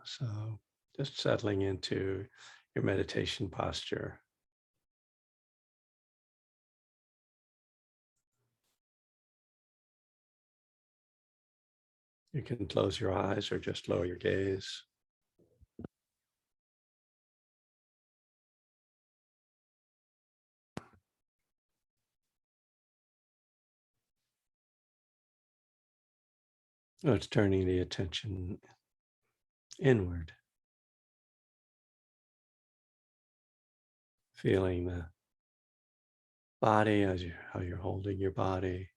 So just settling into your meditation posture. You can close your eyes or just lower your gaze. Oh, it's turning the attention inward, feeling the body how you're holding your body,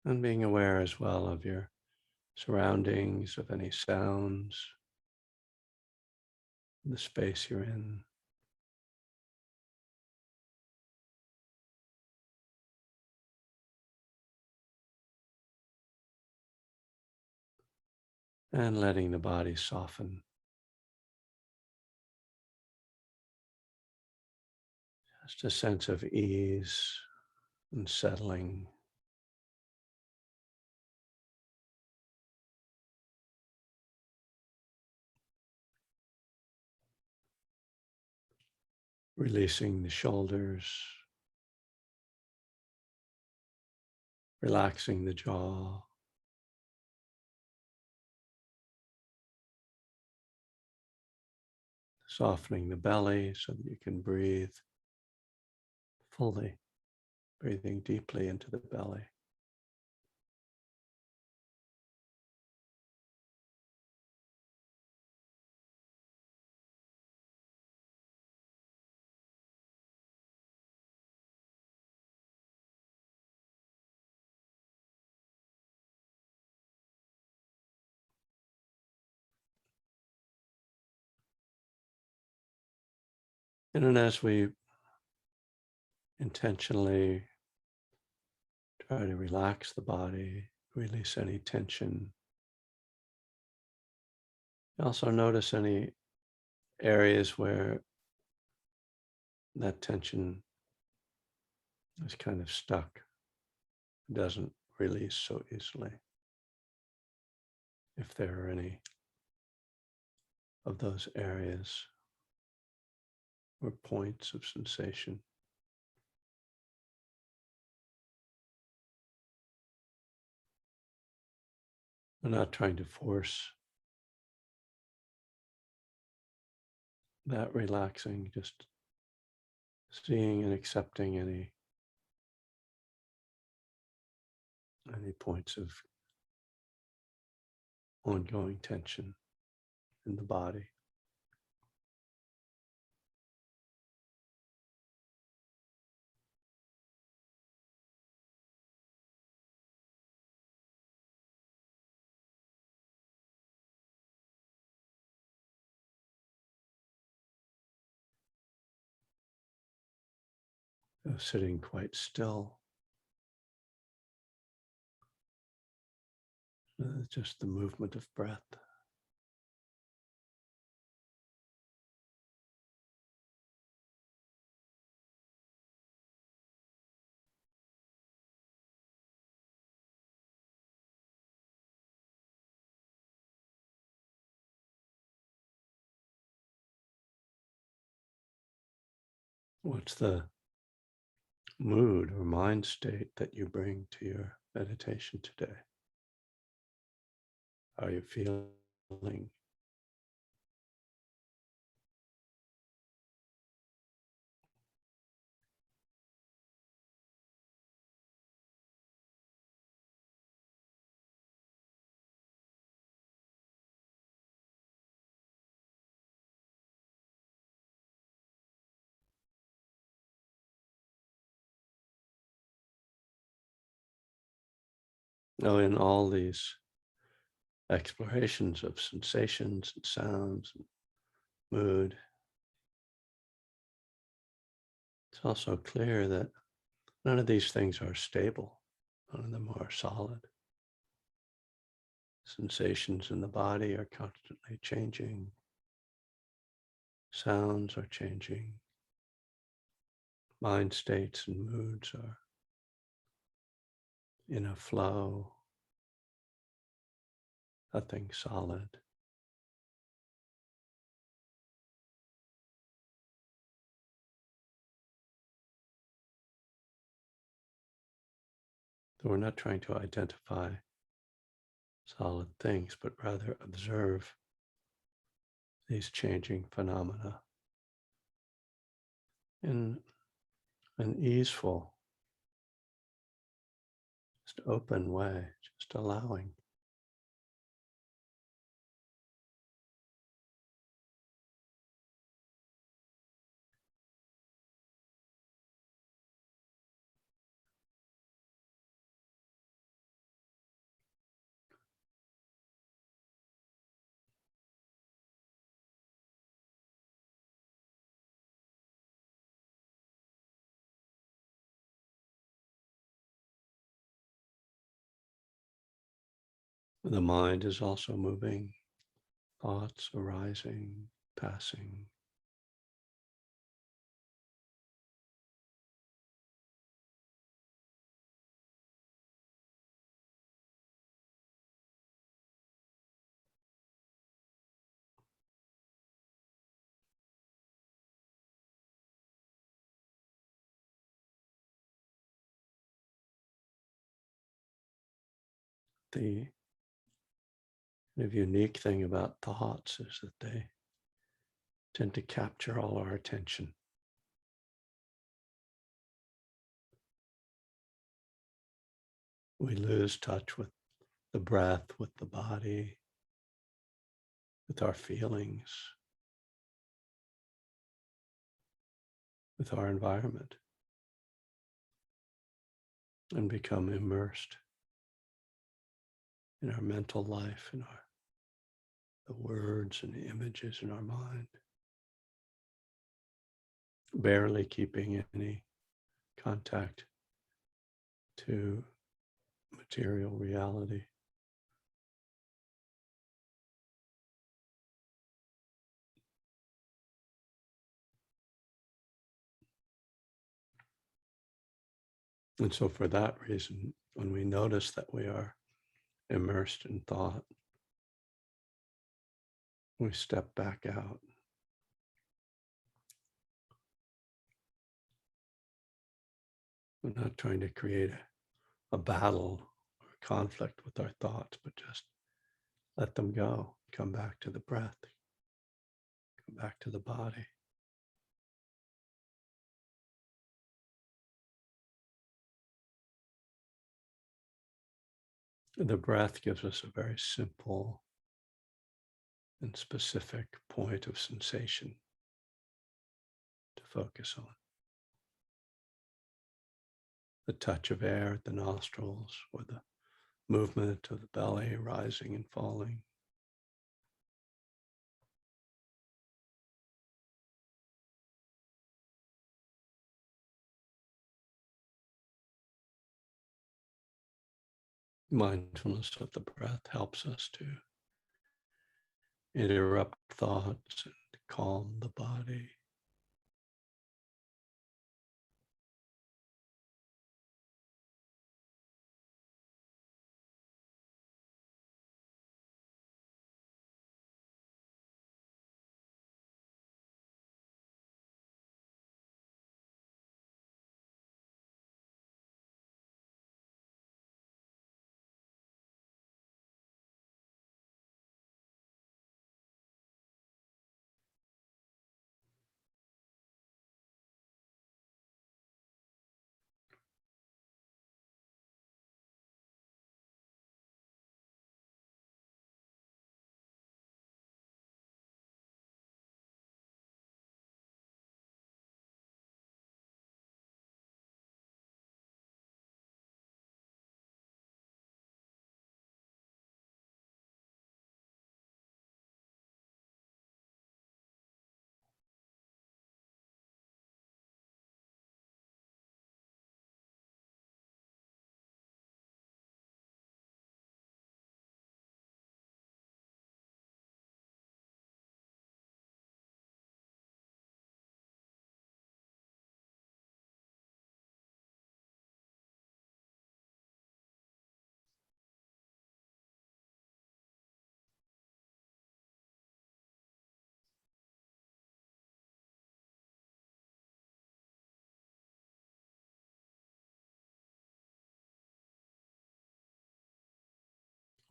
and being aware as well of your surroundings, of any sounds, the space you're in. And letting the body soften. Just a sense of ease and settling. Releasing the shoulders, relaxing the jaw, softening the belly so that you can breathe fully, breathing deeply into the belly. And then as we intentionally try to relax the body, release any tension, also notice any areas where that tension is kind of stuck, doesn't release so easily. If there are any of those areas or points of sensation. We're not trying to force that relaxing, just seeing and accepting any points of ongoing tension in the body. Sitting quite still, just the movement of breath. What's the mood or mind state that you bring to your meditation today? How are you feeling? Now, in all these explorations of sensations and sounds and mood, it's also clear that none of these things are stable. None of them are solid. Sensations in the body are constantly changing. Sounds are changing. Mind states and moods are in a flow, nothing solid. So we're not trying to identify solid things, but rather observe these changing phenomena in an easeful, just open way, just allowing. The mind is also moving, thoughts arising, passing. The unique thing about thoughts is that they tend to capture all our attention. We lose touch with the breath, with the body, with our feelings, with our environment, and become immersed in our mental life, in the words and the images in our mind, barely keeping any contact to material reality. And so for that reason, when we notice that we are immersed in thought, we step back out. We're not trying to create a battle or a conflict with our thoughts, but just let them go. Come back to the breath, come back to the body. The breath gives us a very simple and specific point of sensation to focus on. The touch of air at the nostrils, or the movement of the belly rising and falling. Mindfulness of the breath helps us to interrupt thoughts and calm the body.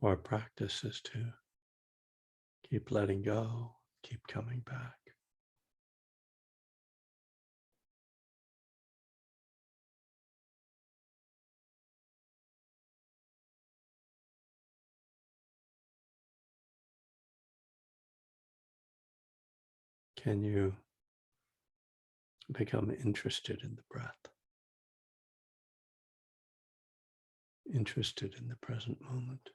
Our practice is to keep letting go, keep coming back. Can you become interested in the breath? Interested in the present moment?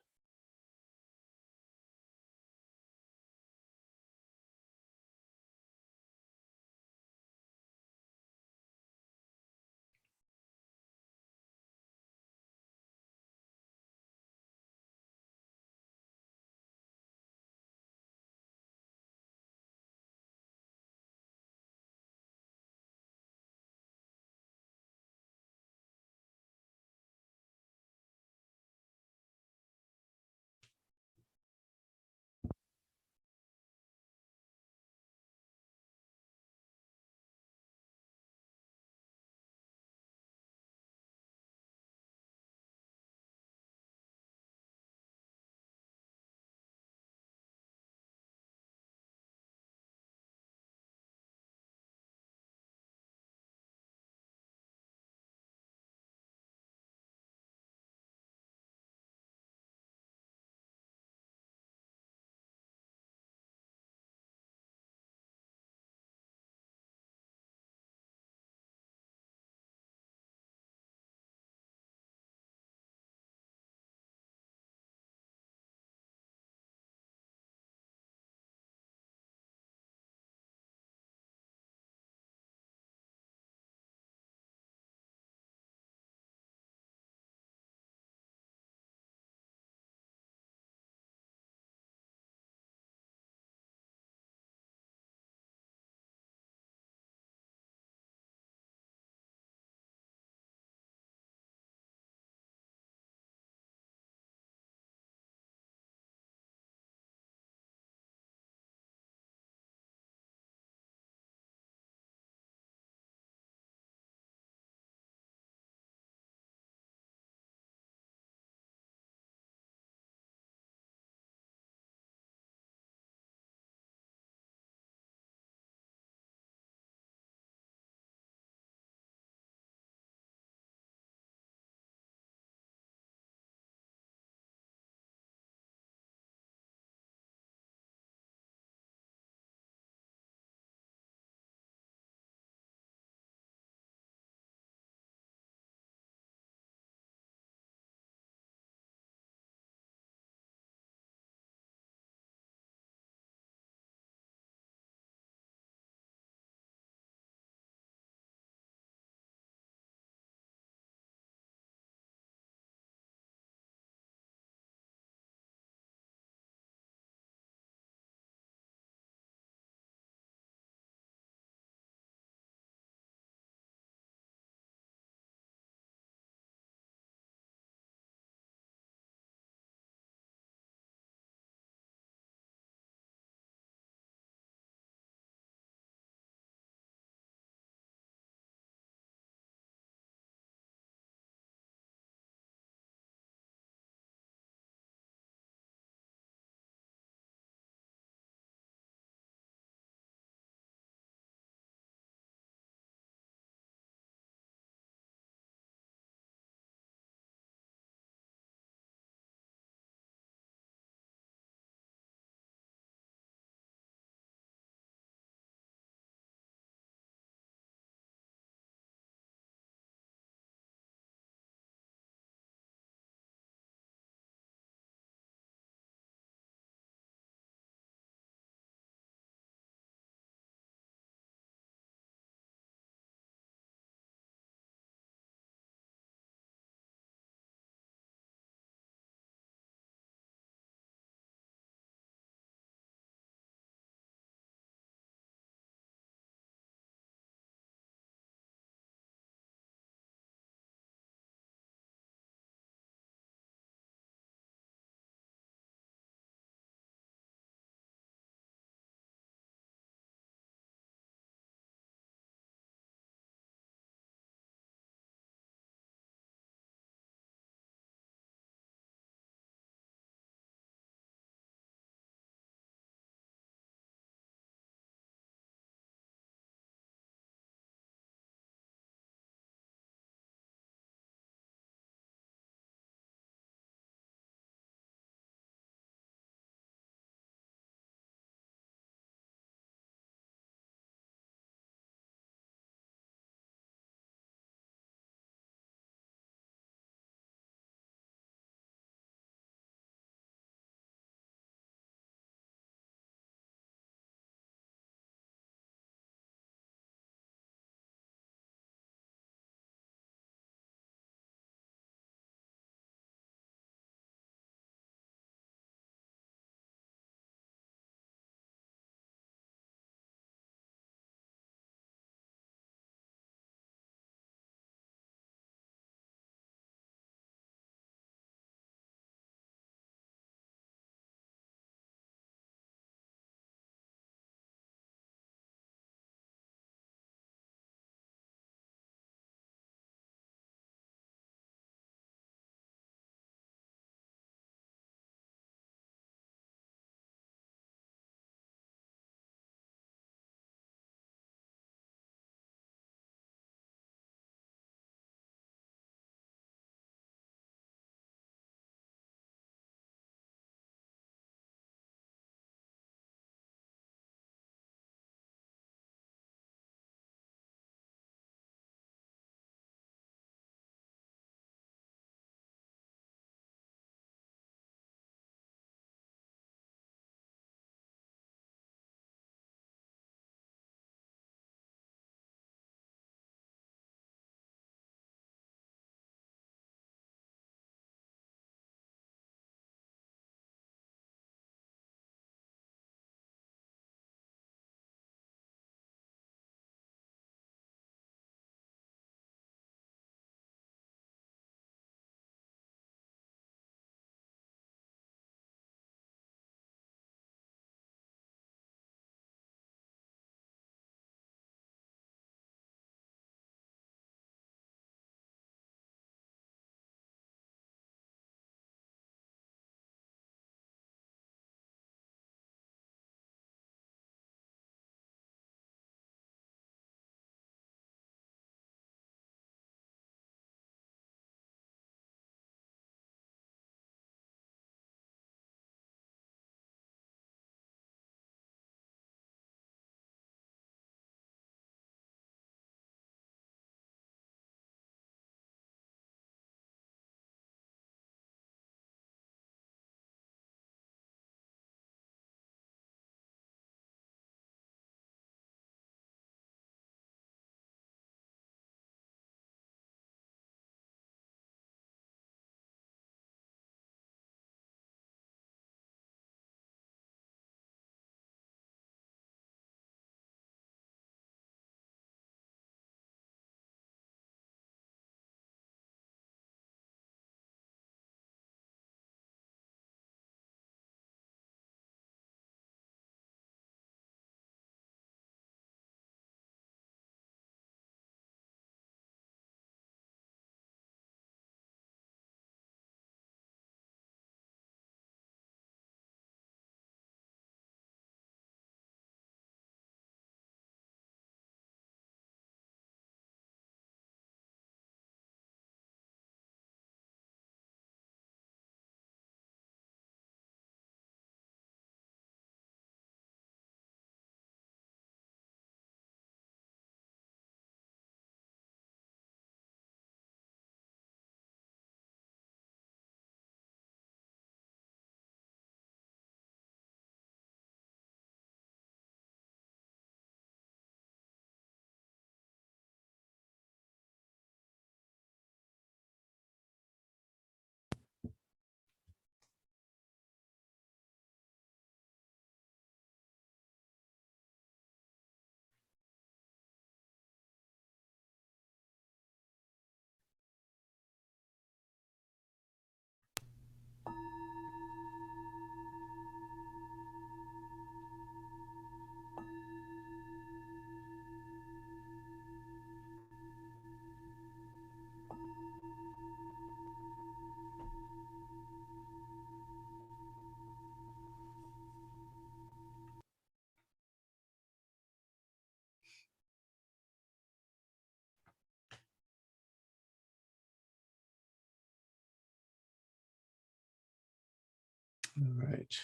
All right.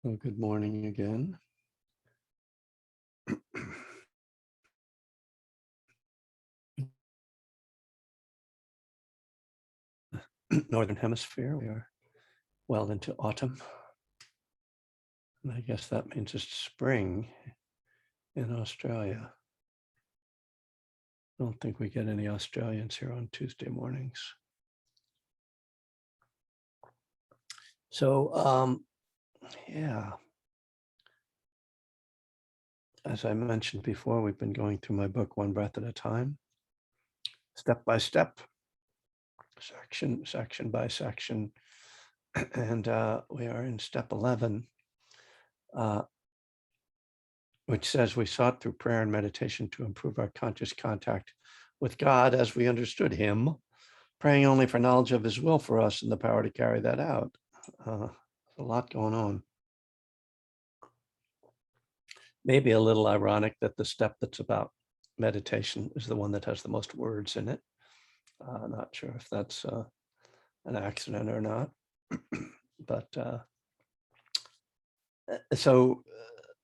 Well, good morning again. Northern Hemisphere, we are well into autumn. And I guess that means it's spring in Australia. I don't think we get any Australians here on Tuesday mornings. So, yeah, as I mentioned before, we've been going through my book, One Breath at a Time, step by step, section by section. And we are in step 11, which says we sought through prayer and meditation to improve our conscious contact with God as we understood him, praying only for knowledge of his will for us and the power to carry that out. There's a lot going on. Maybe a little ironic that the step that's about meditation is the one that has the most words in it. Not sure if that's an accident or not. But so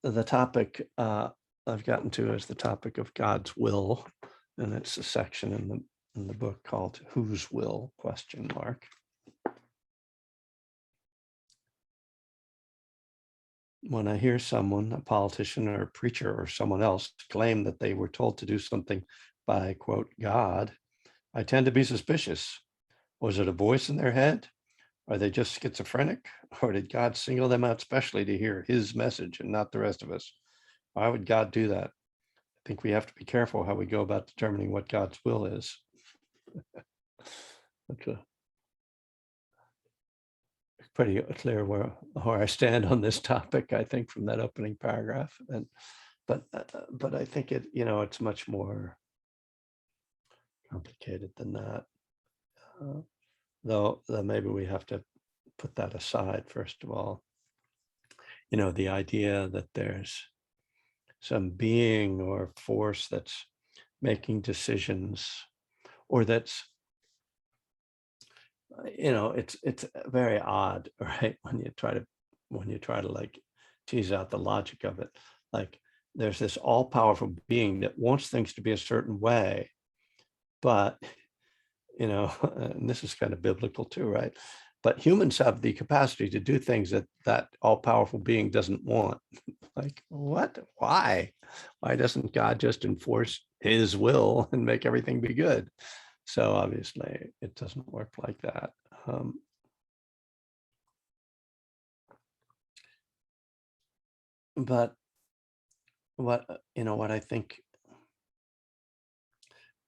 the topic I've gotten to is the topic of God's will, and it's a section in the book called "Whose Will?" ? When I hear someone, a politician or a preacher or someone else, claim that they were told to do something by, quote, God, I tend to be suspicious. Was it a voice in their head? Are they just schizophrenic? Or did God single them out specially to hear his message and not the rest of us? Why would God do that? I think we have to be careful how we go about determining what God's will is. That's pretty clear where I stand on this topic, I think, from that opening paragraph. And but I think it's much more complicated than that. Though maybe we have to put that aside first of all. The idea that there's some being or force that's making decisions, or that's it's very odd, right? When you try to like tease out the logic of it, like there's this all-powerful being that wants things to be a certain way, but and this is kind of biblical too, right? But humans have the capacity to do things that all-powerful being doesn't want. Like, what? Why doesn't God just enforce his will and make everything be good? So obviously it doesn't work like that. But what I think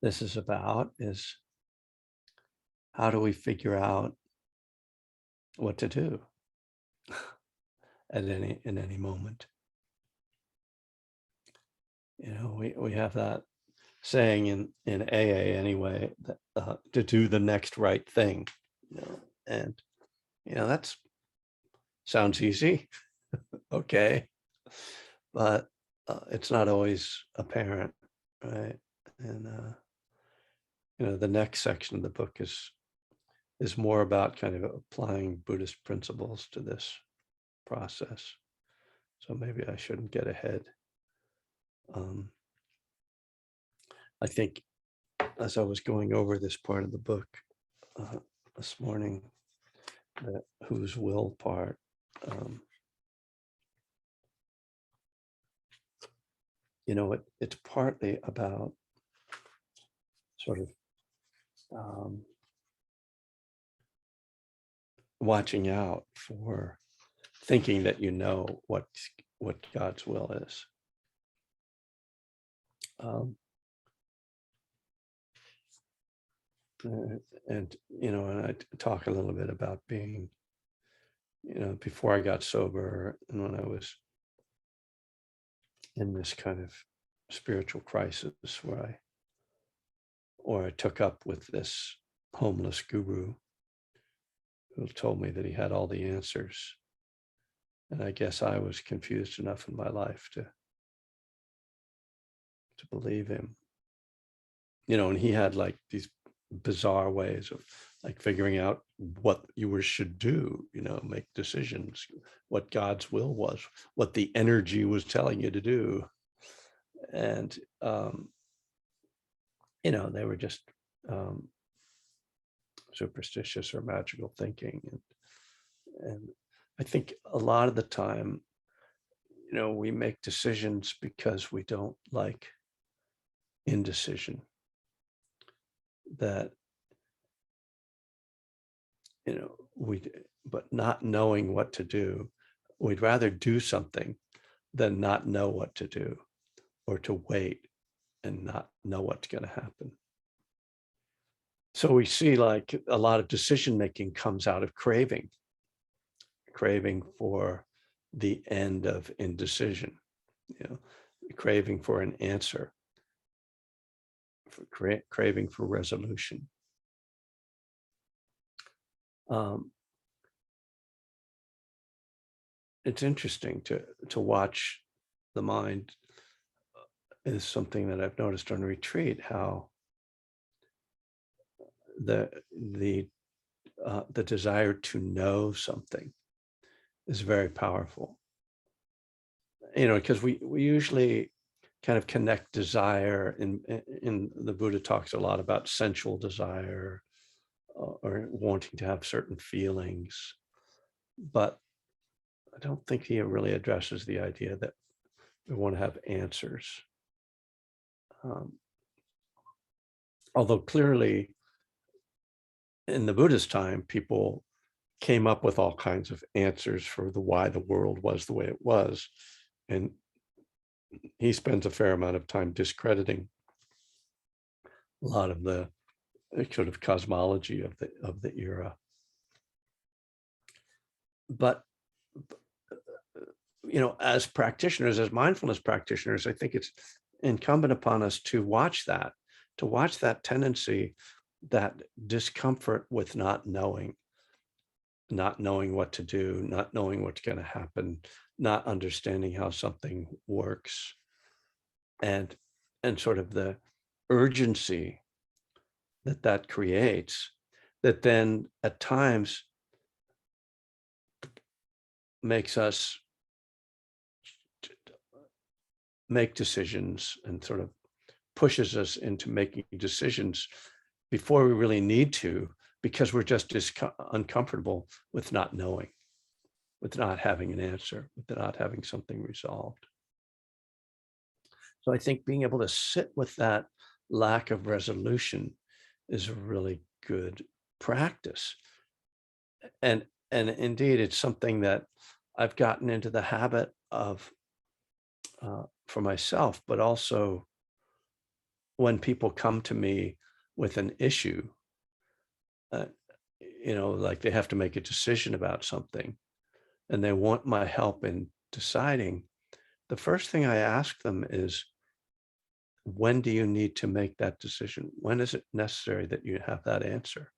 this is about is, how do we figure out what to do in any moment? We have that saying in AA anyway, that to do the next right thing, and that's sounds easy. Okay, but it's not always apparent, right? And the next section of the book is more about kind of applying Buddhist principles to this process. So maybe I shouldn't get ahead. I think as I was going over this part of the book this morning, the whose will part, it's partly about sort of watching out for thinking that what God's will is. And I talk a little bit about being, before I got sober and when I was in this kind of spiritual crisis where I took up with this homeless guru who told me that he had all the answers. And I guess I was confused enough in my life to to believe him. And he had like these bizarre ways of like figuring out what you should do, make decisions, what God's will was, what the energy was telling you to do. And, they were just superstitious or magical thinking. And I think a lot of the time, we make decisions because we don't like indecision. That, but not knowing what to do, we'd rather do something than not know what to do, or to wait and not know what's going to happen. So we see like a lot of decision making comes out of craving for the end of indecision, craving for an answer, for craving for resolution. It's interesting to watch the mind. Is something that I've noticed on retreat, how the desire to know something is very powerful. Because we usually kind of connect desire in the Buddha talks a lot about sensual desire, or wanting to have certain feelings, but I don't think he really addresses the idea that we want to have answers. Although clearly in the Buddhist time, people came up with all kinds of answers for why the world was the way it was. And he spends a fair amount of time discrediting a lot of the sort of cosmology of the era. But as practitioners, as mindfulness practitioners, I think it's incumbent upon us to watch that tendency, that discomfort with not knowing what to do, not knowing what's going to happen, not understanding how something works, and sort of the urgency that creates, that then at times makes us make decisions and sort of pushes us into making decisions before we really need to, because we're just uncomfortable with not knowing, with not having an answer, with not having something resolved. So I think being able to sit with that lack of resolution is a really good practice. And indeed, it's something that I've gotten into the habit of for myself, but also when people come to me with an issue, like they have to make a decision about something and they want my help in deciding, the first thing I ask them is, when do you need to make that decision? When is it necessary that you have that answer?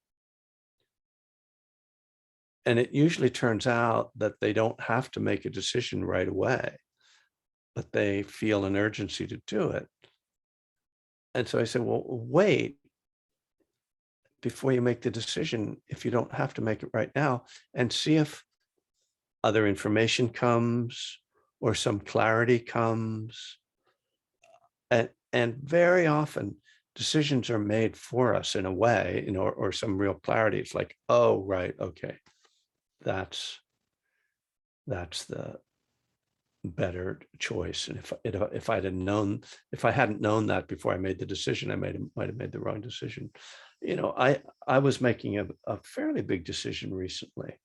And it usually turns out that they don't have to make a decision right away, but they feel an urgency to do it. And so I said, well, wait before you make the decision, if you don't have to make it right now, and see if other information comes or some clarity comes. And very often decisions are made for us in a way, or some real clarity. It's like, oh, right, okay, that's the better choice. And if I hadn't known that before I made the decision, I might have made the wrong decision. I was making a fairly big decision recently,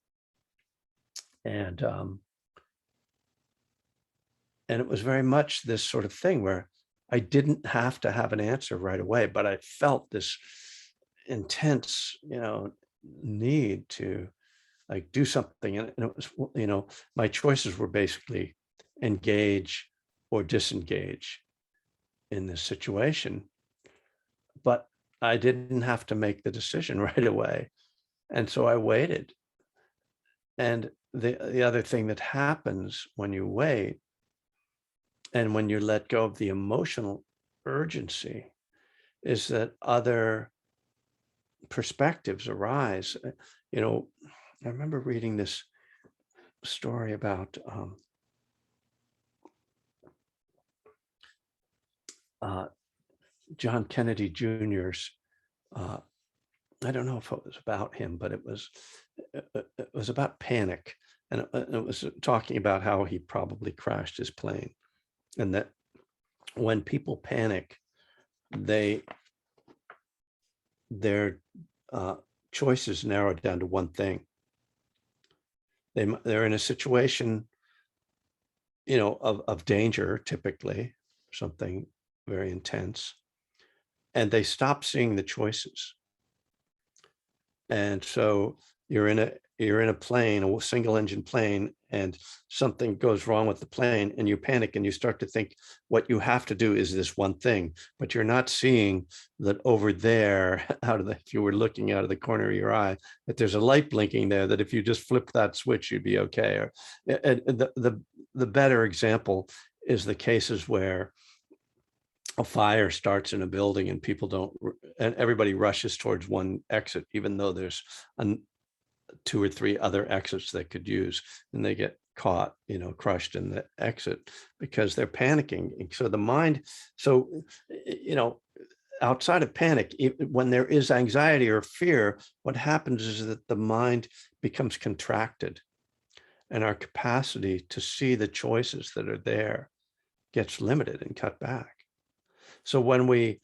and it was very much this sort of thing where I didn't have to have an answer right away, but I felt this intense, need to like do something. And it was, my choices were basically engage or disengage in this situation, but I didn't have to make the decision right away. And so I waited. And the other thing that happens when you wait and when you let go of the emotional urgency is that other perspectives arise. You know, I remember reading this story about uh, John Kennedy Jr.'s. I don't know if it was about him, but it was about panic, and it was talking about how he probably crashed his plane, and that when people panic, they their choices narrow down to one thing. They're in a situation, you know, of danger, typically something very intense, and they stop seeing the choices. And so you're in a plane, a single engine plane, and something goes wrong with the plane, and you panic and you start to think what you have to do is this one thing, but you're not seeing that over there, if you were looking out of the corner of your eye, that there's a light blinking there, that if you just flip that switch, you'd be okay. Or the better example is the cases where a fire starts in a building and people don't, and everybody rushes towards one exit, even though there's two or three other exits they could use, and they get caught, you know, crushed in the exit because they're panicking. So the mind, so, you know, outside of panic, when there is anxiety or fear, what happens is that the mind becomes contracted, and our capacity to see the choices that are there gets limited and cut back. So when we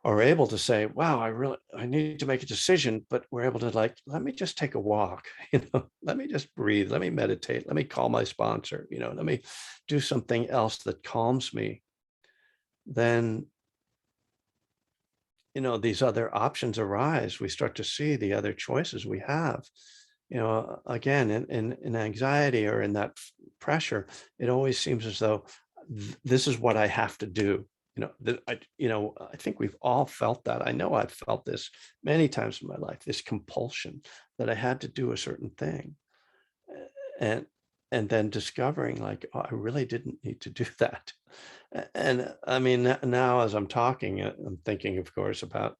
are able to say, wow, I need to make a decision, but we're able to, like, let me just take a walk, you know, let me just breathe, let me meditate, let me call my sponsor, you know, let me do something else that calms me, then, you know, these other options arise. We start to see the other choices we have. You know, again, in anxiety or in that pressure, it always seems as though this is what I have to do. I think we've all felt that. I know I've felt this many times in my life, this compulsion that I had to do a certain thing. And and then discovering, like, oh, I really didn't need to do that. And I mean, now as I'm talking, I'm thinking, of course, about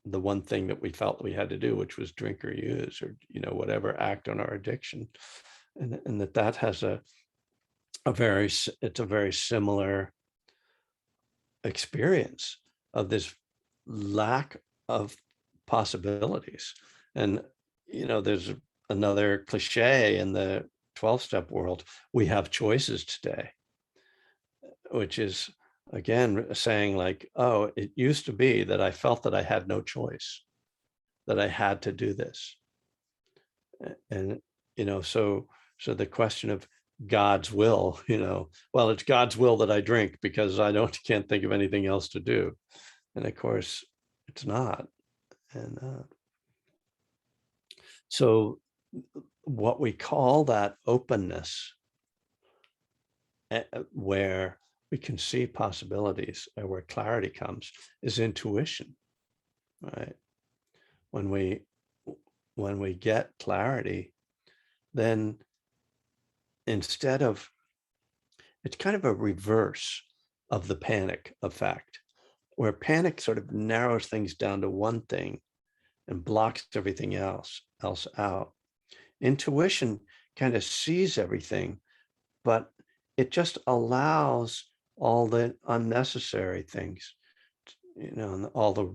the one thing that we felt we had to do, which was drink or use, or, you know, whatever, act on our addiction. And that has it's a very similar experience of this lack of possibilities. And, you know, there's another cliche in the 12-step world: we have choices today, which is, again, saying, like, oh, it used to be that I felt that I had no choice, that I had to do this. And, you know, so the question of God's will, you know, well, it's God's will that I drink because can't think of anything else to do. And of course, it's not. And so what we call that openness, where we can see possibilities, where clarity comes, is intuition, right? When we get clarity, then instead of, it's kind of a reverse of the panic effect, where panic sort of narrows things down to one thing and blocks everything else out. Intuition kind of sees everything, but it just allows all the unnecessary things, you know, and all the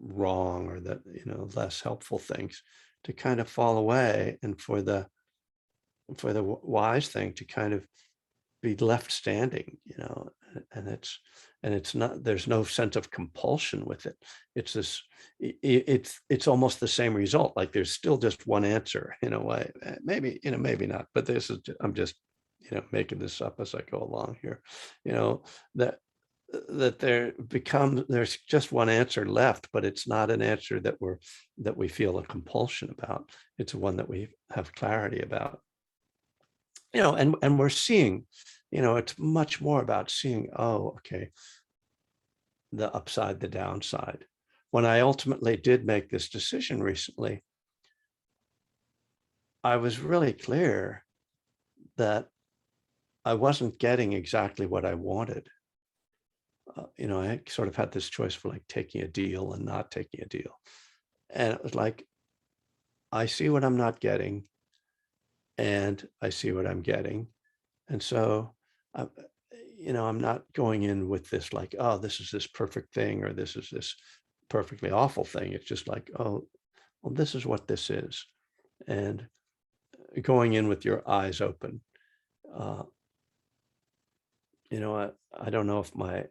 wrong or the, you know, less helpful things to kind of fall away, and for the wise thing to kind of be left standing, you know. And it's not, there's no sense of compulsion with it. It's this, it's almost the same result. Like, there's still just one answer in a way. Maybe, you know, maybe not, but this is, I'm just, you know, making this up as I go along here, you know, that there's just one answer left, but it's not an answer that we feel a compulsion about. It's one that we have clarity about, you know. And we're seeing, you know, it's much more about seeing, oh, okay, the upside, the downside. When I ultimately did make this decision recently, I was really clear that I wasn't getting exactly what I wanted. I sort of had this choice for like taking a deal and not taking a deal. And it was like, I see what I'm not getting and I see what I'm getting. And so, uh, I'm not going in with this like, oh, this is this perfect thing or this is this perfectly awful thing. It's just like, oh, well, this is what this is. And going in with your eyes open. Uh, I don't know if my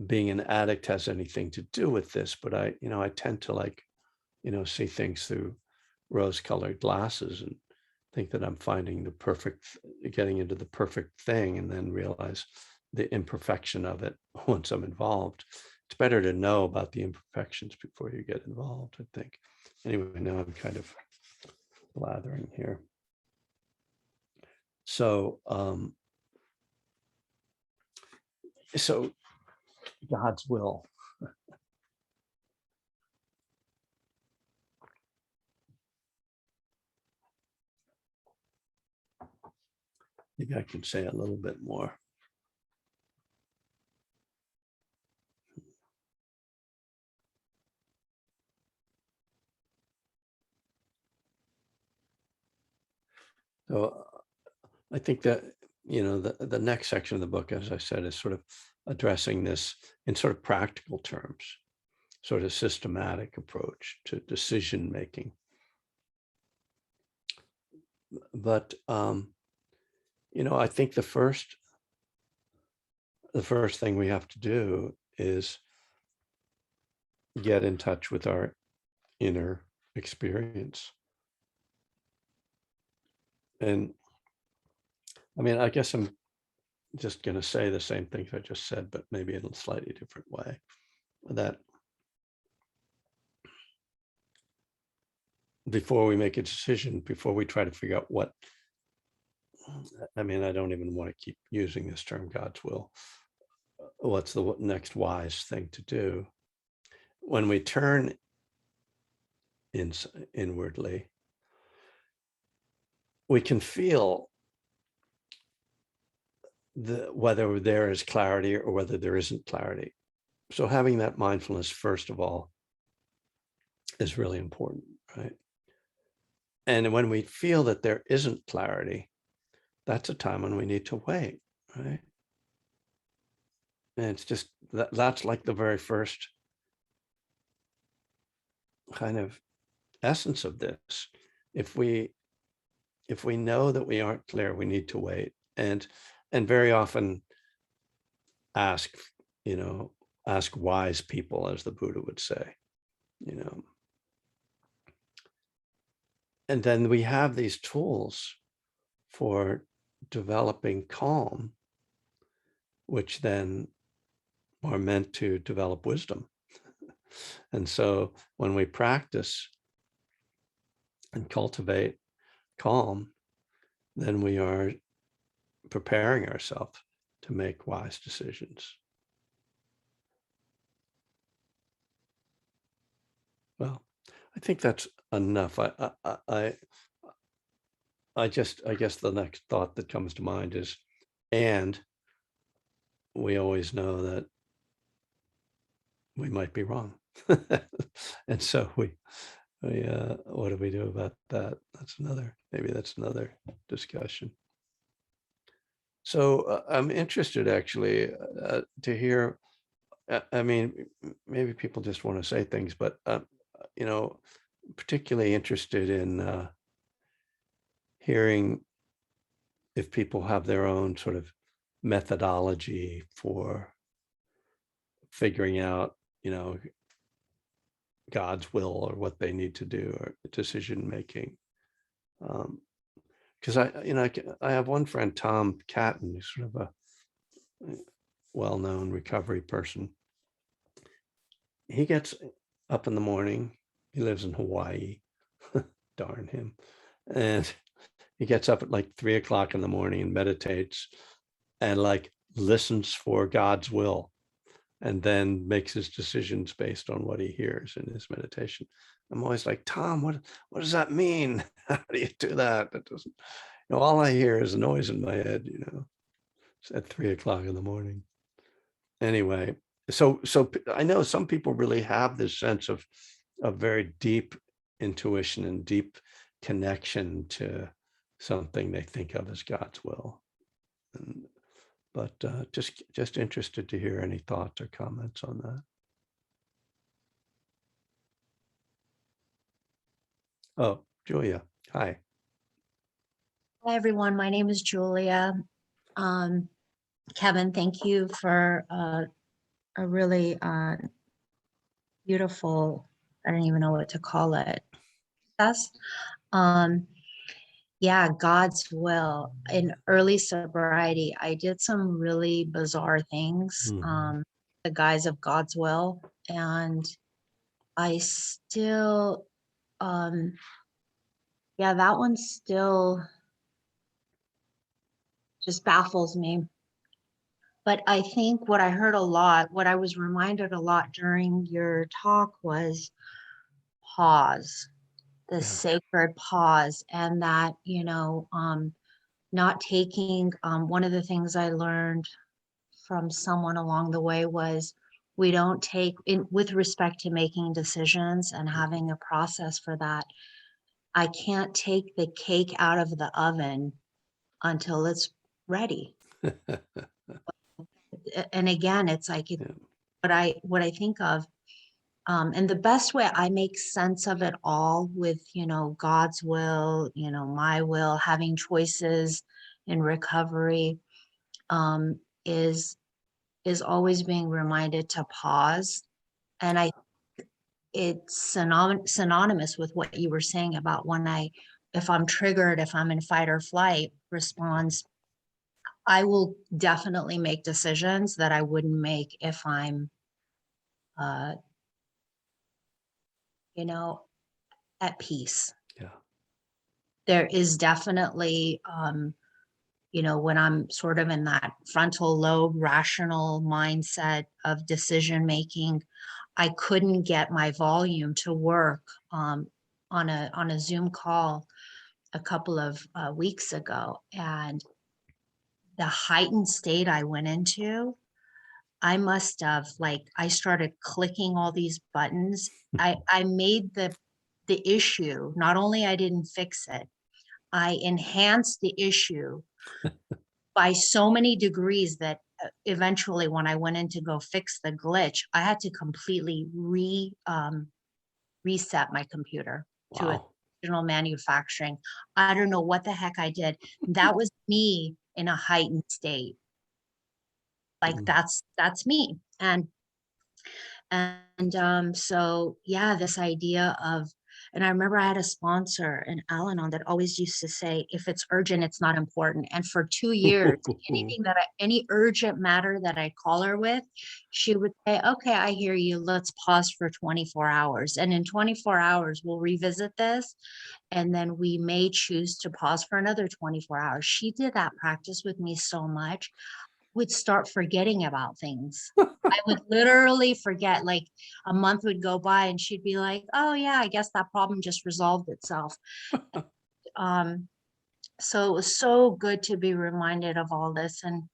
being an addict has anything to do with this, but I tend to like, see things through rose-colored glasses and think that I'm finding getting into the perfect thing, and then realize the imperfection of it once I'm involved. It's better to know about the imperfections before you get involved, I think. Anyway, now I'm kind of blathering here. So, so God's will. Maybe I can say a little bit more. So I think that, the next section of the book, as I said, is sort of addressing this in sort of practical terms, sort of systematic approach to decision making. But, I think the first thing we have to do is get in touch with our inner experience. And I mean, I guess I'm just going to say the same things I just said, but maybe in a slightly different way. That before we make a decision, before we try to figure out I don't even want to keep using this term, God's will. What's the next wise thing to do? When we turn inwardly, we can feel whether there is clarity or whether there isn't clarity. So having that mindfulness, first of all, is really important, right? And when we feel that there isn't clarity, that's a time when we need to wait, right? And it's just that's like the very first kind of essence of this. If we know that we aren't clear, we need to wait, and very often ask, ask wise people, as the Buddha would say, you know. And then we have these tools for developing calm, which then are meant to develop wisdom. And so when we practice and cultivate calm, then we are preparing ourselves to make wise decisions. Well, I think that's enough. I guess the next thought that comes to mind is, and we always know that we might be wrong. And so what do we do about that? Maybe that's another discussion. So I'm interested actually to hear, maybe people just want to say things, but, particularly interested in hearing if people have their own sort of methodology for figuring out, God's will or what they need to do or decision making. Because I have one friend, Tom Catton, who's sort of a well-known recovery person. He gets up in the morning. He lives in Hawaii. Darn him. And he gets up at like 3:00 in the morning and meditates and like listens for God's will, and then makes his decisions based on what he hears in his meditation. I'm always like, Tom, what does that mean? How do you do that? That doesn't, all I hear is a noise in my head, it's at 3:00 in the morning. anyway, so I know some people really have this sense of very deep intuition and deep connection to something they think of as God's will. But just interested to hear any thoughts or comments on that. Oh, Julia, hi. Hi, everyone. My name is Julia. Kevin, thank you for a really beautiful, I don't even know what to call it. Yes. Um, yeah, God's will. In early sobriety, I did some really bizarre things, the guise of God's will. And I still, yeah, that one still just baffles me. But I think what I heard a lot, what I was reminded a lot during your talk was pause, the Yeah. sacred pause, and that, not taking, one of the things I learned from someone along the way was we don't take, with respect to making decisions and having a process for that, I can't take the cake out of the oven until it's ready. And again, it's like Yeah. what I think of. And the best way I make sense of it all with, God's will, my will, having choices in recovery, um, is is always being reminded to pause. And it's synonymous with what you were saying about if I'm triggered, if I'm in fight or flight response, I will definitely make decisions that I wouldn't make if I'm, uh, you know, at peace. Yeah. There is definitely, when I'm sort of in that frontal lobe rational mindset of decision making, I couldn't get my volume to work on a Zoom call a couple of weeks ago, and the heightened state I went into, I must have I started clicking all these buttons. I made the issue, not only I didn't fix it, I enhanced the issue by so many degrees that eventually when I went in to go fix the glitch, I had to completely reset my computer to its Wow. original manufacturing. I don't know what the heck I did. That was me in a heightened state. Like Mm. that's me. So yeah, this idea of, and I remember I had a sponsor in Al-Anon that always used to say, if it's urgent, it's not important. And for 2 years, any urgent matter that I call her with, she would say, okay, I hear you. Let's pause for 24 hours. And in 24 hours, we'll revisit this. And then we may choose to pause for another 24 hours. She did that practice with me so much, would start forgetting about things. I would literally forget, like a month would go by and she'd be like, oh yeah, I guess that problem just resolved itself. Um, so it was so good to be reminded of all this. And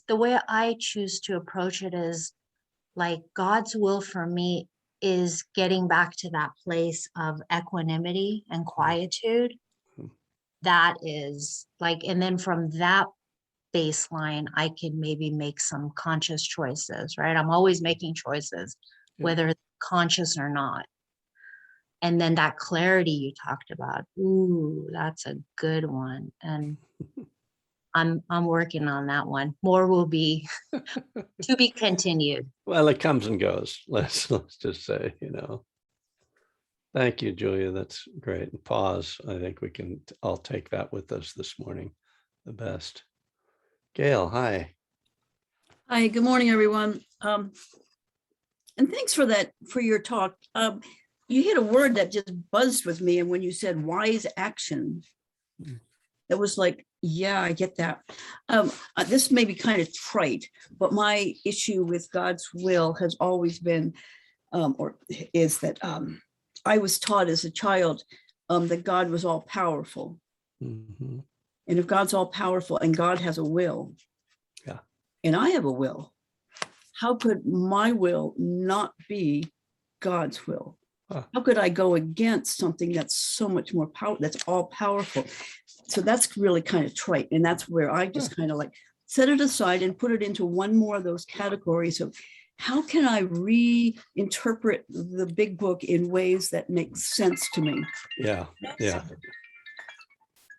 the way I choose to approach it is like God's will for me is getting back to that place of equanimity and quietude. Mm. That is like, and then from that baseline, I can maybe make some conscious choices, right? I'm always making choices, Yeah. whether conscious or not. And then that clarity you talked about, ooh, that's a good one. And I'm working on that one. More will be to be continued. Well, it comes and goes. Let's just say, Thank you, Julia. That's great. And pause. I think we can all take that with us this morning. The best. Gail, hi. Hi, good morning, everyone. And thanks for your talk. You hit a word that just buzzed with me. And when you said wise action, it was like, yeah, I get that. This may be kind of trite, but my issue with God's will has always been, is that I was taught as a child that God was all powerful. Mm-hmm. And if God's all powerful and God has a will, yeah, and I have a will, how could my will not be God's will? Huh. How could I go against something that's so much more power, that's all powerful? So that's really kind of trite. And that's where I just kind of like set it aside and put it into one more of those categories of how can I reinterpret the big book in ways that make sense to me? Yeah, yeah,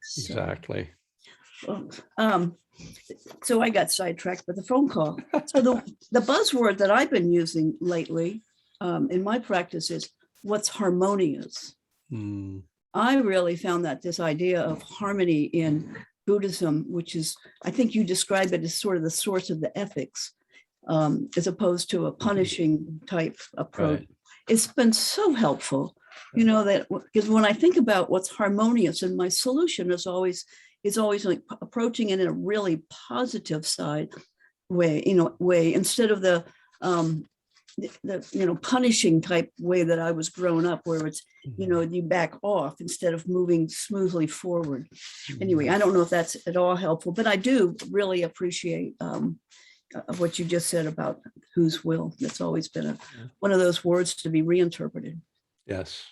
So, exactly. so I got sidetracked with the phone call. So the buzzword that I've been using lately in my practice is what's harmonious. Mm, I really found that this idea of harmony in Buddhism, which is, I think you describe it as sort of the source of the ethics, as opposed to a punishing type approach. right. It's been so helpful, that because when I think about what's harmonious, and my solution is always like approaching it in a really positive side way, instead of the punishing type way that I was grown up, where it's you back off instead of moving smoothly forward. Anyway, I don't know if that's at all helpful, but I do really appreciate what you just said about whose will. That's always been one of those words to be reinterpreted. Yes,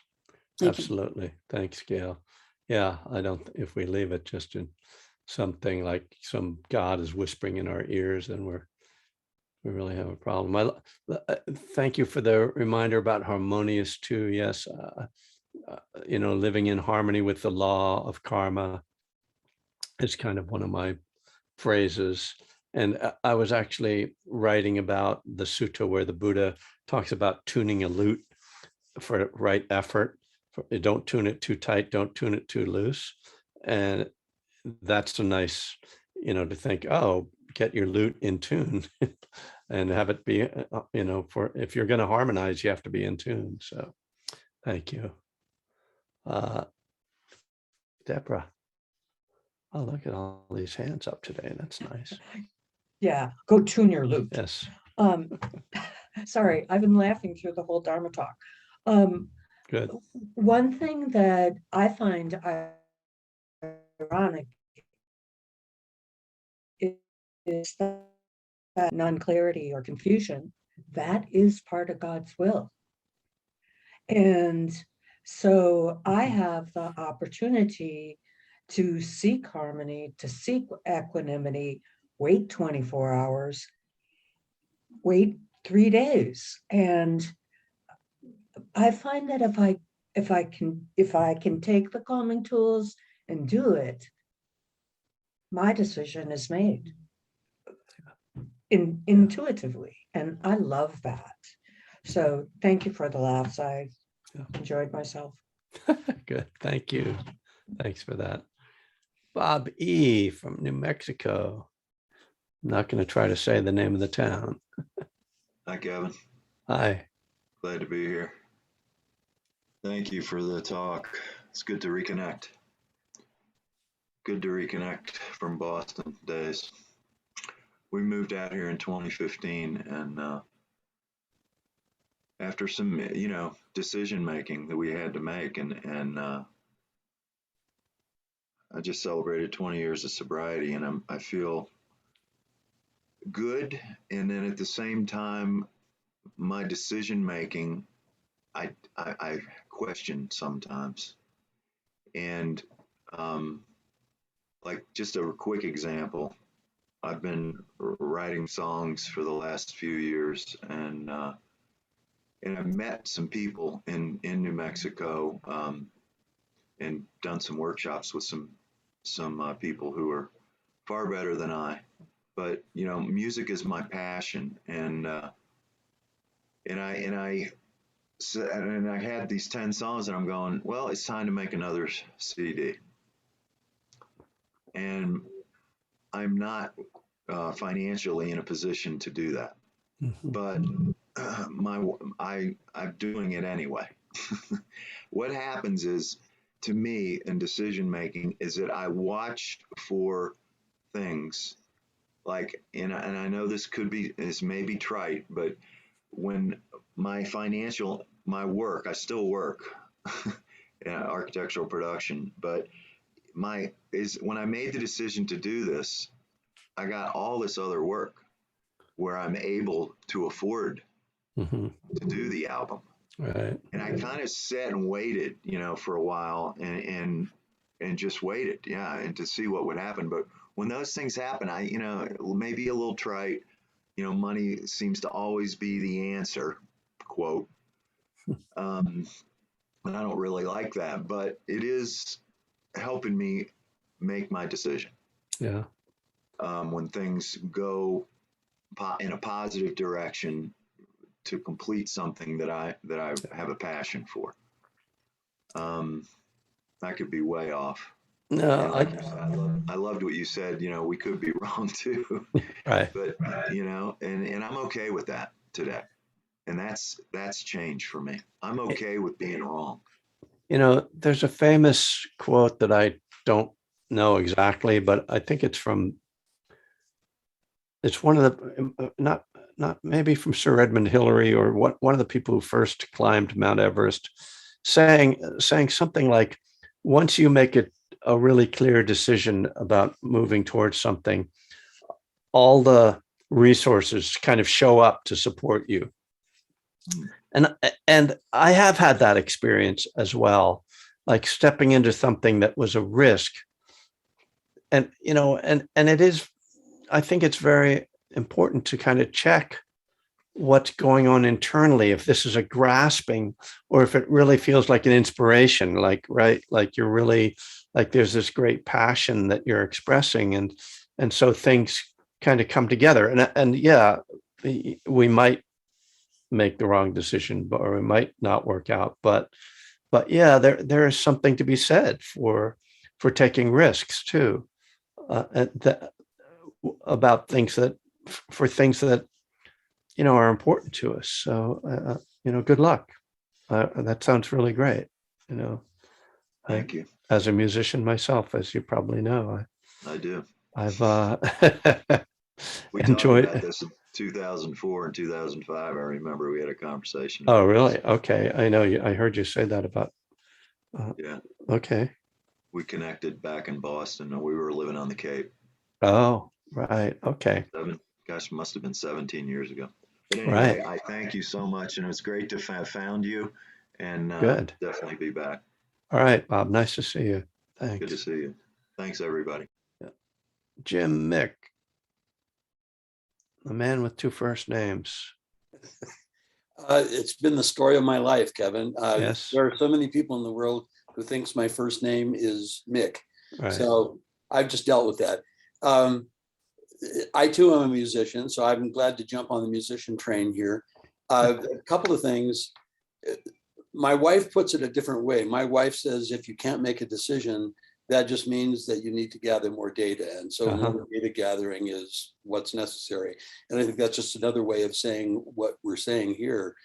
Thank you. absolutely. Thanks, Gail. Yeah, I don't, if we leave it just in something like some God is whispering in our ears, and we really have a problem. Thank you for the reminder about harmonious too. Yes, living in harmony with the law of karma is kind of one of my phrases. And I was actually writing about the sutta where the Buddha talks about tuning a lute for right effort. Don't tune it too tight, don't tune it too loose. And that's a nice, to think, oh, get your lute in tune and have it be, for if you're going to harmonize, you have to be in tune. So thank you. Deborah. Oh, look at all these hands up today. That's nice. Yeah, go tune your lute. Yes. Sorry, I've been laughing through the whole Dharma talk. Good. One thing that I find ironic is that non-clarity or confusion, that is part of God's will. And so I have the opportunity to seek harmony, to seek equanimity, wait 24 hours, wait 3 days. And I find that if I can take the calming tools and do it, my decision is made intuitively. And I love that. So thank you for the laughs. I enjoyed myself. Good. Thank you. Thanks for that. Bob E. from New Mexico. I'm not going to try to say the name of the town. Hi, Kevin. Hi. Glad to be here. Thank you for the talk. It's good to reconnect. Good to reconnect from Boston days. We moved out here in 2015, and after some, decision making that we had to make, and I just celebrated 20 years of sobriety, and I feel good. And then at the same time, my decision making, I question sometimes. And like just a quick example, I've been writing songs for the last few years, and I've met some people in New Mexico, and done some workshops with some people who are far better than I. But music is my passion, and I had these 10 songs, and I'm going, well, it's time to make another CD. And I'm not financially in a position to do that, but I'm doing it anyway. What happens is, to me, in decision making, is that I watch for things like, and I know this may be trite, but when my work, I still work in architectural production, but when I made the decision to do this, I got all this other work. where I'm able to afford Mhm. to do the album. Right. And I kind of sat and waited, for a while and just waited, yeah, and to see what would happen. But when those things happen, maybe a little trite, money seems to always be the answer, quote. And I don't really like that, but it is helping me make my decision. Yeah. When things go in a positive direction to complete something that I have a passion for. I could be way off. No, And like you said, I loved what you said. We could be wrong too, right. but and I'm okay with that today. And that's change for me. I'm okay with being wrong. There's a famous quote that I don't know exactly, but I think it's one of the, not maybe from Sir Edmund Hillary or one of the people who first climbed Mount Everest, saying something like, once you make it a really clear decision about moving towards something, all the resources kind of show up to support you. And I have had that experience as well, like stepping into something that was a risk. And it is, I think it's very important to kind of check what's going on internally, if this is a grasping or if it really feels like an inspiration, like, right, like you're really, like there's this great passion that you're expressing, and so things kind of come together. And yeah, we might make the wrong decision, or it might not work out, but yeah, there is something to be said for taking risks too, about things that are important to us. So good luck. That sounds really great. Thank you. As a musician myself, as you probably know, I do. I've We talked enjoyed. about this in 2004 and 2005. I remember we had a conversation. Oh, about really? this. Okay, I know you. I heard you say that about. Yeah. Okay. We connected back in Boston, and we were living on the Cape. Oh, right. Okay. Must have been 17 years ago. But anyway, Right. I thank you so much, and it was great to have found you, and Good. definitely be back. All right, Bob. Nice to see you. Good to Thanks. see you. Thanks, everybody. Jim Mick, the man with two first names. It's been the story of my life, Kevin. Yes. There are so many people in the world who thinks my first name is Mick. Right. So I've just dealt with that. I too am a musician, so I'm glad to jump on the musician train here. A couple of things. My wife puts it a different way. My wife says, if you can't make a decision, that just means that you need to gather more data. And so more data gathering is what's necessary. And I think that's just another way of saying what we're saying here.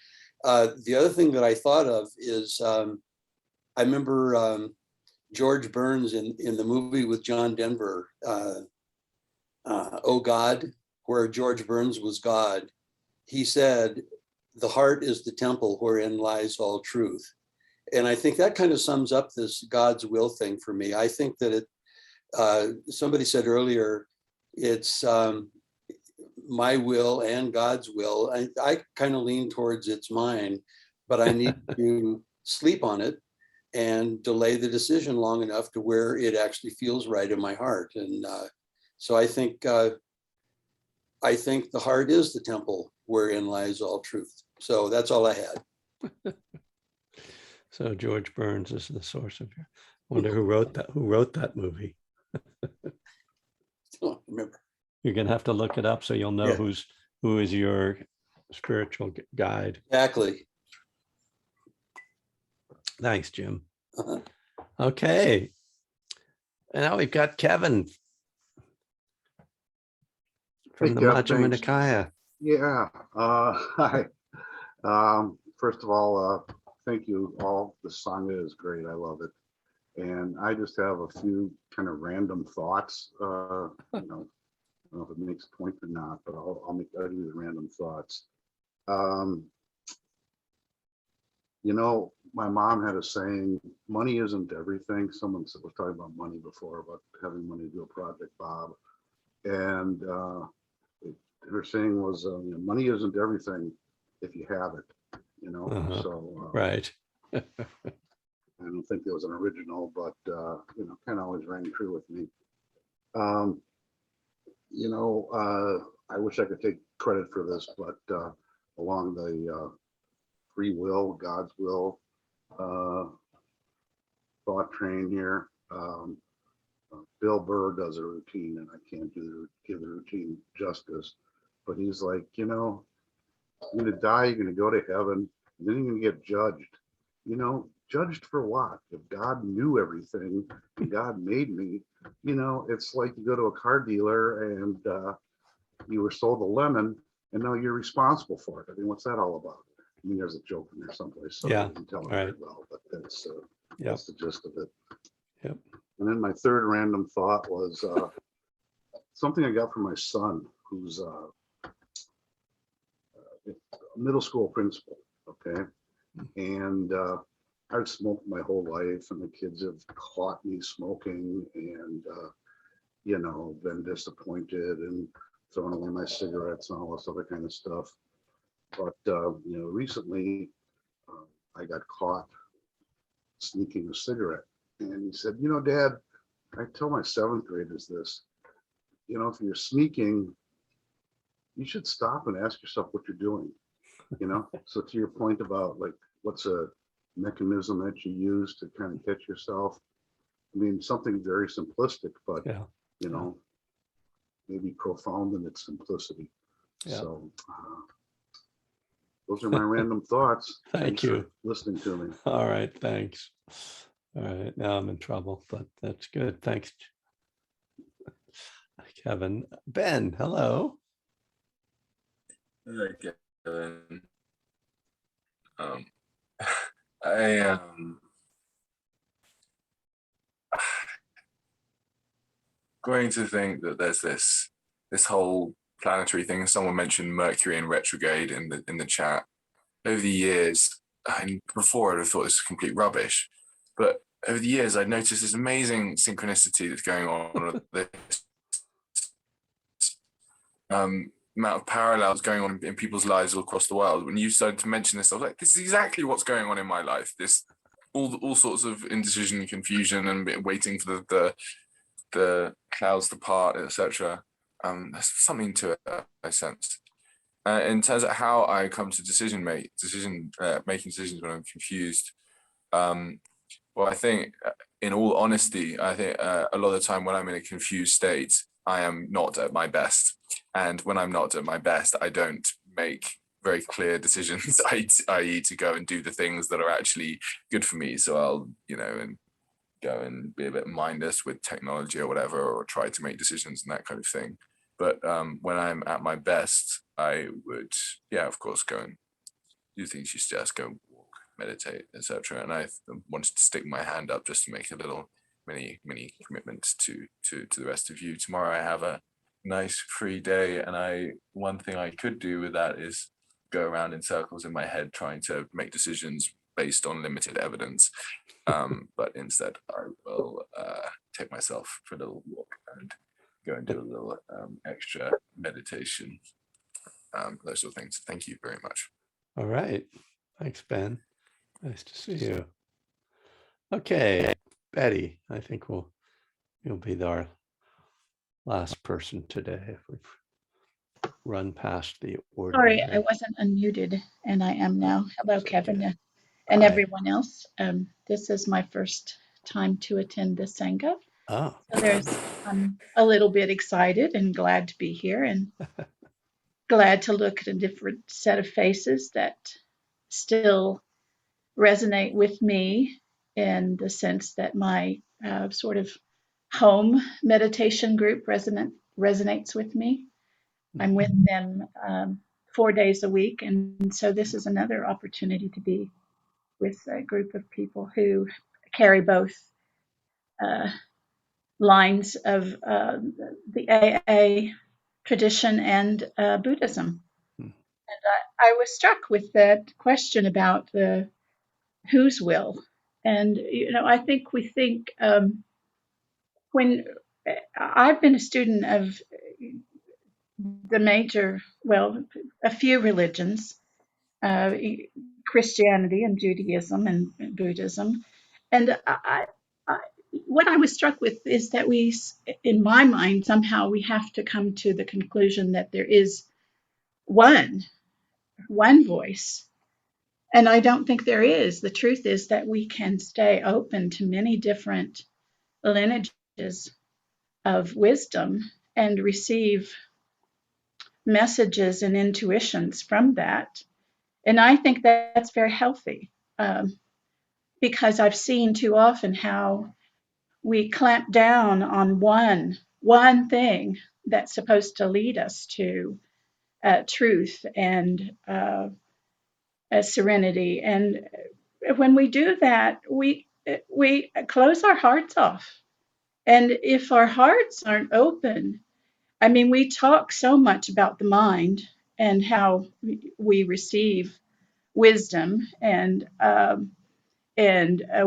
The other thing that I thought of is, I remember George Burns in the movie with John Denver, Oh God, where George Burns was God. He said, the heart is the temple wherein lies all truth. And I think that kind of sums up this God's will thing for me. I think that somebody said earlier, it's my will and God's will. I kind of lean towards it's mine, but I need to sleep on it and delay the decision long enough to where it actually feels right in my heart. And so I think the heart is the temple wherein lies all truth. So that's all I had. So George Burns is the source of your. Wonder who wrote that. Who wrote that movie? Don't remember. You're gonna have to look it up so you'll know Yeah. who is your spiritual guide. Exactly. Thanks, Jim. Uh-huh. Okay. And now we've got Kevin from the Jeff, Majjhima thanks. Nikaya. Yeah. Hi. First of all, thank you all. The Sangha is great. I love it. And I just have a few kind of random thoughts. I don't know if it makes a point or not, but I'll give you the random thoughts. My mom had a saying, money isn't everything. Someone was talking about money before, about having money to do a project, Bob. And her saying was, you know, money isn't everything if you have it, you know. Uh-huh. So Right. I don't think there was an original, but you know, kind of always rang true with me. You know, I wish I could take credit for this, but along the free will, God's will thought train here, Bill Burr does a routine, and I can't give the routine justice, but he's like, you know, you're gonna die, you're gonna go to heaven, and then you're gonna get judged. You know, judged for what? If God knew everything and God made me, you know, it's like you go to a car dealer and you were sold a lemon and now you're responsible for it. I mean, what's that all about? I mean, there's a joke in there someplace, so Yeah, I didn't tell it right. very well, but that's Yep. the gist of it. Yep. And then my third random thought was something I got from my son, who's a middle school principal. Okay. And I've smoked my whole life, and the kids have caught me smoking, and you know, been disappointed and thrown away my cigarettes and all this other kind of stuff. But you know, recently I got caught sneaking a cigarette, and he said, you know, Dad, I tell my 7th graders this, you know, if you're sneaking, you should stop and ask yourself what you're doing, you know. So to your point about like, what's a mechanism that you use to kind of catch yourself? I mean, something very simplistic, but Yeah. you know, maybe profound in its simplicity. Yeah. So those are my random thoughts. Thank Thanks you. for listening to me. All right. Thanks. All right. Now I'm in trouble, but that's good. Thanks, Kevin. Ben, hello. Hi, Kevin. I going to think that there's this whole planetary thing. Someone mentioned Mercury in retrograde in the chat. Over the years, and before I'd have thought this was complete rubbish, but over the years I'd noticed this amazing synchronicity that's going on. This amount of parallels going on in people's lives all across the world. When you started to mention this, I was like, this is exactly what's going on in my life. This all sorts of indecision, confusion, and waiting for the clouds to part, etc. There's something to it, I sense. In terms of how I come to making decisions when I'm confused. Well, I think, in all honesty, I think a lot of the time when I'm in a confused state, I am not at my best. And when I'm not at my best, I don't make very clear decisions, i.e. to go and do the things that are actually good for me. So I'll, and go and be a bit mindless with technology or whatever, or try to make decisions and that kind of thing. But when I'm at my best, I would, of course, go and do things you suggest, go walk, meditate, etc. And I wanted to stick my hand up just to make a little mini commitment to the rest of you. Tomorrow I have a nice free day, and one thing I could do with that is go around in circles in my head trying to make decisions based on limited evidence. But instead I will take myself for a little walk and go and do a little extra meditation, those sort of things. Thank you very much. All right. Thanks, Ben. Nice to see you. Okay, Betty, I think you'll be our last person today if we've run past the ordinary. Sorry, I wasn't unmuted, and I am now. Hello, It's Kevin, okay. and Hi. everyone else. This is my first time to attend the Sangha. Oh, So I'm a little bit excited and glad to be here, and glad to look at a different set of faces that still resonate with me, in the sense that my sort of home meditation group resonates with me. I'm with them 4 days a week, and so this is another opportunity to be with a group of people who carry both lines of the AA tradition and Buddhism. And I was struck with that question about the whose will. And I think we think, when I've been a student of the major, well, a few religions, uh, Christianity and Judaism and Buddhism. And what I was struck with is that in my mind, somehow we have to come to the conclusion that there is one voice. And I don't think there is. The truth is that we can stay open to many different lineages of wisdom and receive messages and intuitions from that. And I think that's very healthy, because I've seen too often how we clamp down on one thing that's supposed to lead us to truth and serenity. And when we do that, we close our hearts off. And if our hearts aren't open, I mean, we talk so much about the mind and how we receive wisdom and a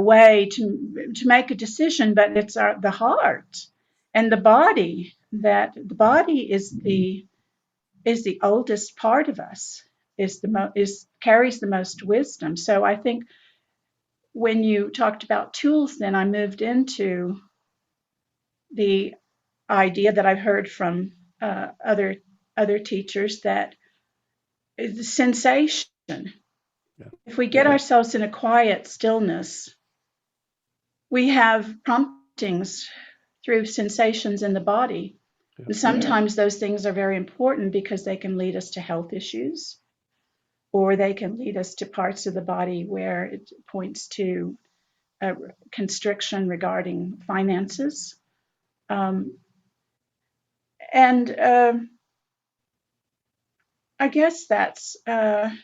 way to make a decision, but it's the heart and the body, that the body is the oldest part of us, is carries the most wisdom. So I think when you talked about tools, then I moved into the idea that I've heard from other teachers, that the sensation. Yeah. If we get ourselves in a quiet stillness, we have promptings through sensations in the body. Yeah. And sometimes those things are very important because they can lead us to health issues, or they can lead us to parts of the body where it points to a constriction regarding finances. And I guess the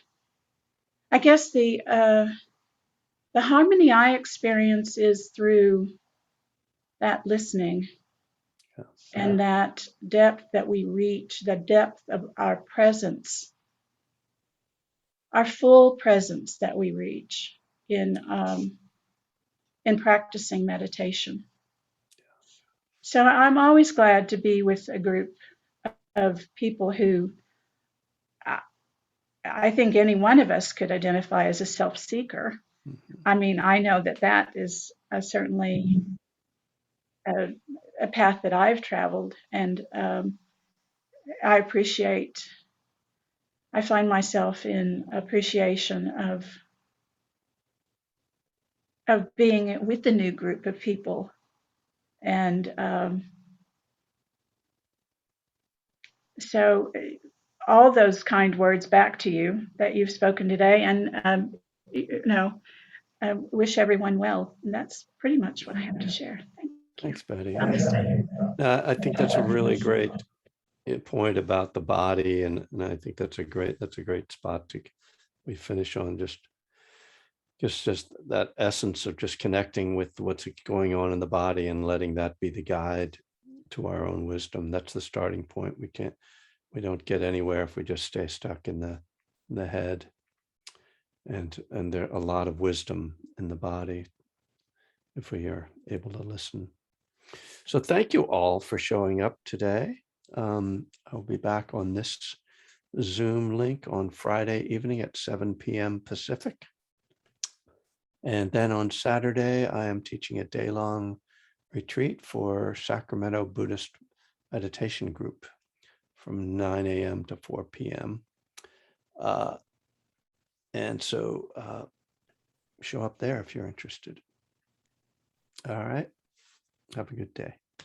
harmony I experience is through that listening. Yeah. And that depth that we reach, the depth of our presence, our full presence that we reach in practicing meditation. So I'm always glad to be with a group of people who I think any one of us could identify as a self-seeker. Mhm. I mean, I know that is certainly a path that I've traveled, and I find myself in appreciation of being with the new group of people. And so all those kind words back to you that you've spoken today, and I wish everyone well. And that's pretty much what I have to share. Thank you. Thanks, Betty. Namaste. I think that's a really great point about the body, and I think that's a great spot to we finish on. Just that essence of just connecting with what's going on in the body and letting that be the guide to our own wisdom. That's the starting point. We don't get anywhere if we just stay stuck in the head. And there a lot of wisdom in the body if we are able to listen. So thank you all for showing up today. I'll be back on this Zoom link on Friday evening at 7 p.m. Pacific. And then on Saturday, I am teaching a day-long retreat for Sacramento Buddhist meditation group from 9 a.m. to 4 p.m. And so show up there if you're interested. All right. Have a good day.